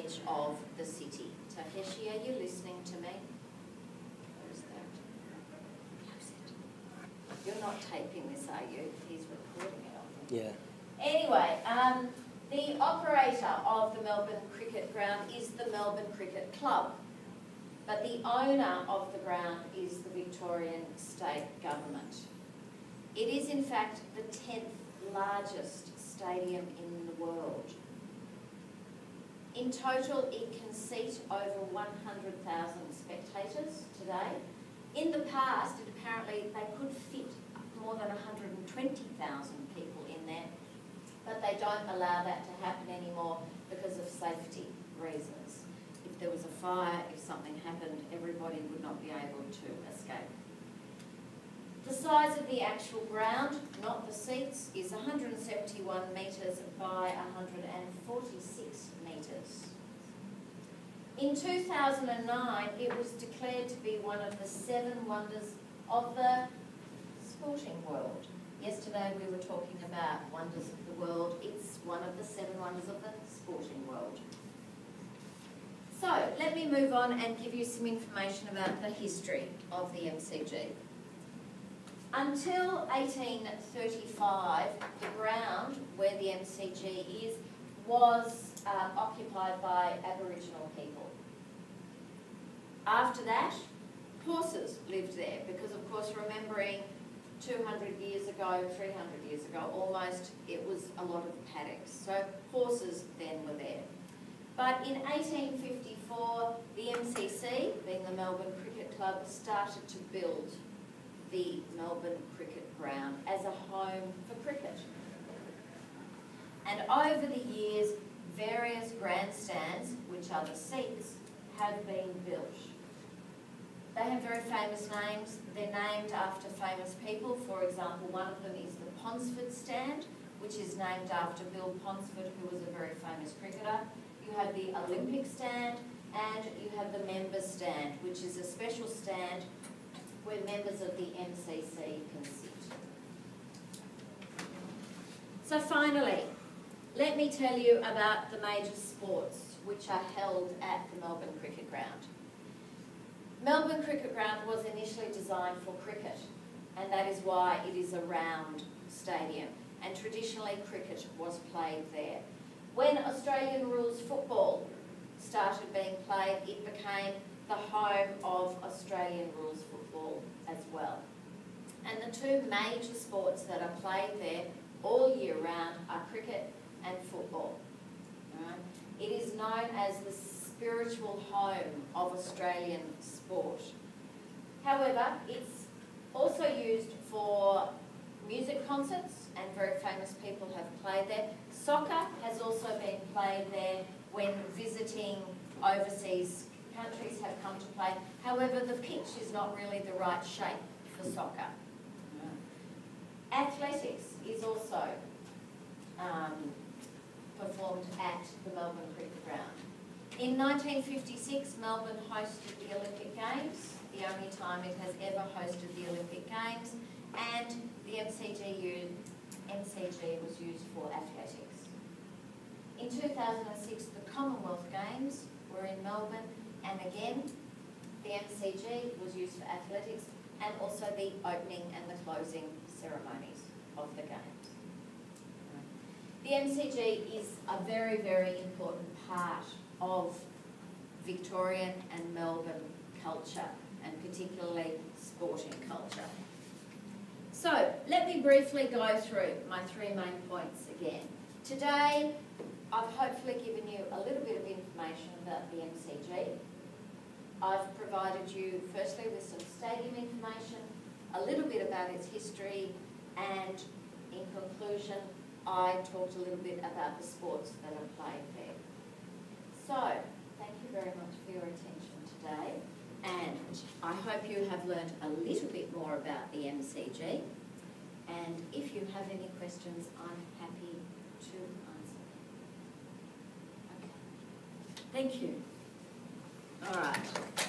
edge of the city. Takeshi, are you listening to me? Close that. Close it. You're not taping this, are you? He's recording it, I think. Yeah. Anyway, the operator of the Melbourne Cricket Ground is the Melbourne Cricket Club, but the owner of the ground is the Victorian State Government. It is in fact the 10th largest stadium in the world. In total, it can seat over 100,000 spectators today. In the past, apparently they could fit more than 120,000 people in there, but they don't allow that to happen anymore because of safety reasons. If there was a fire, if something happened, everybody would not be able to escape. The size of the actual ground, not the seats, is 171 metres by 146 metres. In 2009, it was declared to be one of the 7 wonders of the sporting world. Yesterday we were talking about wonders of the world. It's one of the 7 wonders of the sporting world. So let me move on and give you some information about the history of the MCG. Until 1835, the ground where the MCG is was occupied by Aboriginal people. After that, horses lived there because, of course, remembering 200 years ago, 300 years ago, almost, it was a lot of paddocks. So horses then were there. But in 1854, the MCC, being the Melbourne Cricket Club, started to build the Melbourne Cricket Ground as a home for cricket. And over the years, various grandstands, which are the seats, have been built. They have very famous names. They're named after famous people. For example, one of them is the Ponsford stand, which is named after Bill Ponsford, who was a very famous cricketer. You have the Olympic stand, and you have the members stand, which is a special stand where members of the MCC can sit. So finally, let me tell you about the major sports which are held at the Melbourne Cricket Ground. Melbourne Cricket Ground was initially designed for cricket, and that is why it is a round stadium, and traditionally cricket was played there. When Australian rules football started being played, it became the home of Australian rules football as well. And the 2 major sports that are played there all year round are cricket and football. Right? It is known as the spiritual home of Australian sport. However, it's also used for music concerts, and very famous people have played there. Soccer has also been played there when visiting overseas countries have come to play. However, the pitch is not really the right shape for soccer. Athletics is also performed at the Melbourne Cricket Ground. In 1956, Melbourne hosted the Olympic Games, the only time it has ever hosted the Olympic Games, and the MCG was used for athletics. In 2006, the Commonwealth Games were in Melbourne, and again, the MCG was used for athletics, and also the opening and the closing ceremonies of the Games. The MCG is a very, very important part of Victorian and Melbourne culture, and particularly sporting culture. So, let me briefly go through my 3 main points again. Today, I've hopefully given you a little bit of information about the MCG. I've provided you firstly with some stadium information, a little bit about its history, and in conclusion, I talked a little bit about the sports that are played there. So, thank you very much for your attention today, and I hope you have learned a little bit more about the MCG, and if you have any questions, I'm happy to answer them. Okay. Thank you. All right.